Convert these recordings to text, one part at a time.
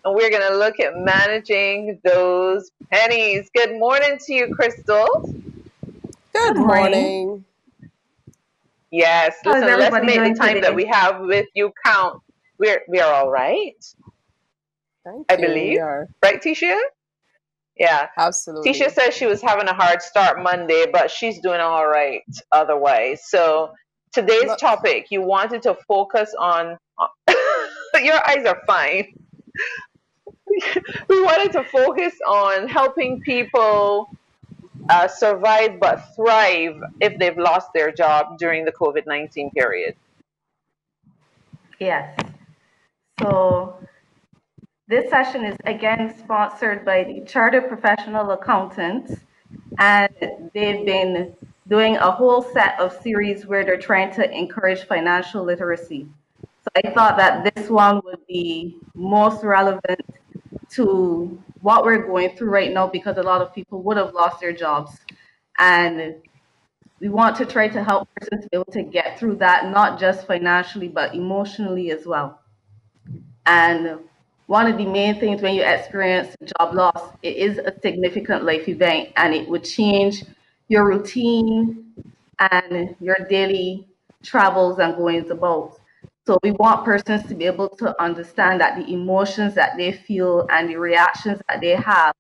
and we're going to look at managing those pennies. Good morning to you, Crystal. Good Good morning. morning. Yes, How is listen, let's everybody make the doing time that today? we have with you count. We are all right, Thank I you. believe. We are Right, Tisha? Yeah. Tisha absolutely. says she was having a hard start Monday, but she's doing all right otherwise. So today's Look, topic, you wanted to focus on. Your eyes are fine. We wanted to focus on helping people survive but thrive if they've lost their job during the COVID-19 period. Yes. So this session is again sponsored by the Chartered Professional Accountants, and they've been doing a whole set of series where they're trying to encourage financial literacy. So I thought that this one would be most relevant to what we're going through right now because a lot of people would have lost their jobs. And we want to try to help persons be able to get through that, not just financially, but emotionally as well. And one of the main things when you experience job loss, it is a significant life event and it would change your routine and your daily travels and goings about. So we want persons to be able to understand that the emotions that they feel and the reactions that they have,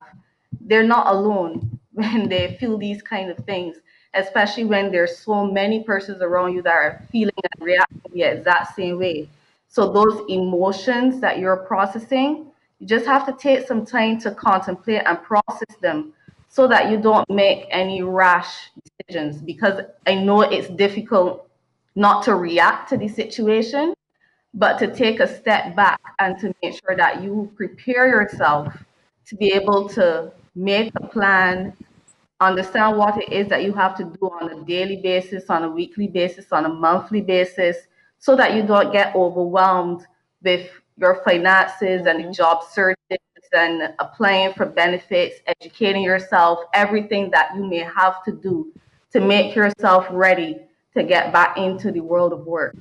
they're not alone when they feel these kind of things, especially when there's so many persons around you that are feeling and reacting the exact same way. So those emotions that you're processing, you just have to take some time to contemplate and process them so that you don't make any rash decisions, because I know it's difficult not to react to the situation, but to take a step back and to make sure that you prepare yourself to be able to make a plan, understand what it is that you have to do on a daily basis, on a weekly basis, on a monthly basis, so that you don't get overwhelmed with your finances and the hmm job searches and applying for benefits, educating yourself, everything that you may have to do to make yourself ready to get back into the world of work.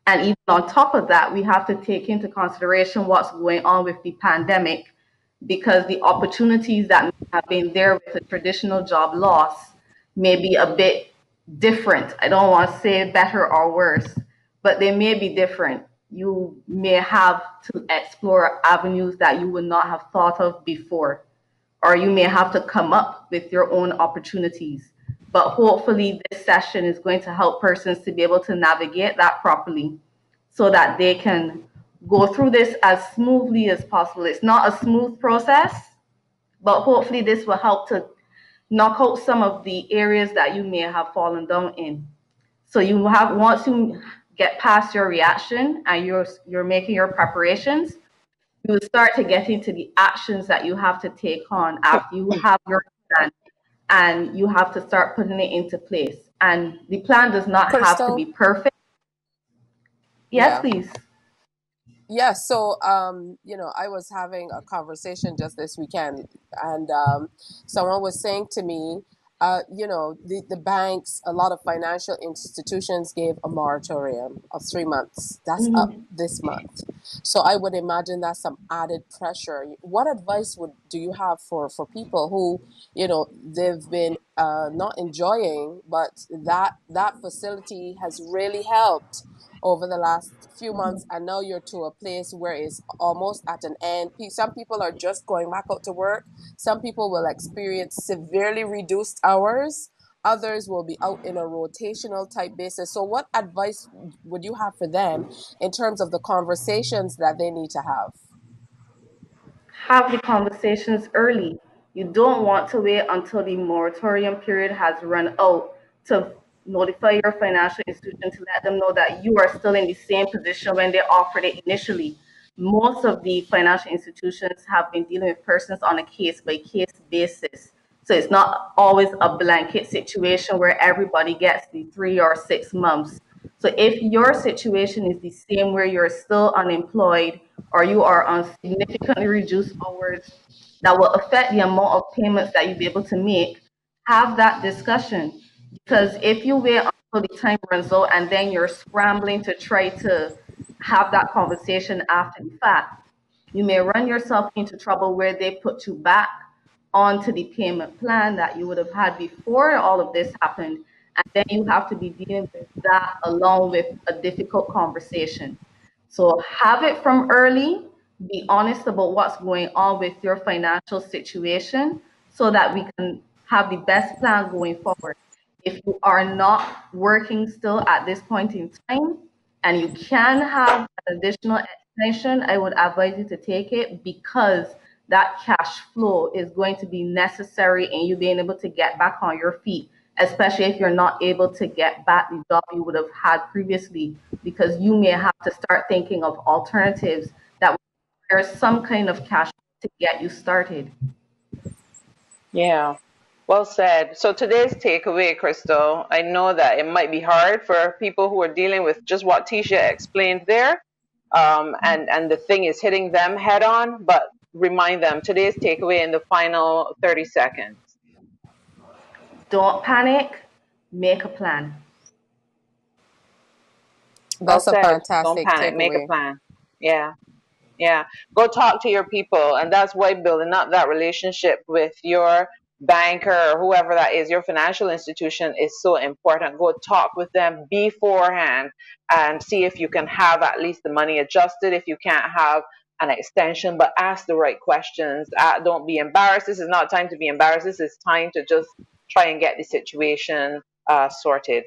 And even on top of that, we have to take into consideration what's going on with the pandemic, because the opportunities that may have been there with the traditional job loss may be a bit different. I don't want to say better or worse, but they may be different. You may have to explore avenues that you would not have thought of before, or you may have to come up with your own opportunities. But hopefully, this session is going to help persons to be able to navigate that properly so that they can go through this as smoothly as possible. It's not a smooth process, but hopefully, this will help to knock out some of the areas that you may have fallen down in. So you have, once you get past your reaction and you're making your preparations, you will start to get into the actions that you have to take on after you have your plan, and you have to start putting it into place. And the plan does not have to be Crystal, perfect. Yes, yeah. please. Yeah, so I was having a conversation just this weekend, and someone was saying to me, the banks, a lot of financial institutions gave a moratorium of 3 months. That's up Mhm. this month. So I would imagine that's some added pressure. What advice would do you have for people who, they've been not enjoying, but that facility has really helped over the last few months, and now you're to a place where it's almost at an end. Some people are just going back out to work. Some people will experience severely reduced hours. Others will be out in a rotational type basis. So what advice would you have for them in terms of the conversations that they need to have? Have the conversations early. You don't want to wait until the moratorium period has run out to notify your financial institution to let them know that you are still in the same position when they offered it initially. Most of the financial institutions have been dealing with persons on a case by case basis. So it's not always a blanket situation where everybody gets the 3 or 6 months. So if your situation is the same where you're still unemployed or you are on significantly reduced hours that will affect the amount of payments that you'll be able to make, have that discussion. Because if you wait until the time runs out and then you're scrambling to try to have that conversation after the fact, You may run yourself into trouble where they put you back onto the payment plan that you would have had before all of this happened. And then you have to be dealing with that along with a difficult conversation. So have it from early, be honest about what's going on with your financial situation so that we can have the best plan going forward. If you are not working still at this point in time and you can have an additional extension, I would advise you to take it because that cash flow is going to be necessary in you being able to get back on your feet, especially if you're not able to get back the job you would have had previously, because you may have to start thinking of alternatives that require some kind of cash to get you started. Yeah. Well said. So today's takeaway, Crystal, I know that it might be hard for people who are dealing with just what Tisha explained there, and the thing is hitting them head on, but remind them today's takeaway in the final 30 seconds. Don't panic, make a plan. Well That's a said. Don't fantastic panic. Make a takeaway. plan. Yeah. Yeah. Go talk to your people. And that's why building up that relationship with your banker or whoever that is, your financial institution is so important. Go talk with them beforehand and see if you can have at least the money adjusted. If you can't have an extension, but ask the right questions. Don't be embarrassed. This is not time to be embarrassed. This is time to just try and get the situation sorted.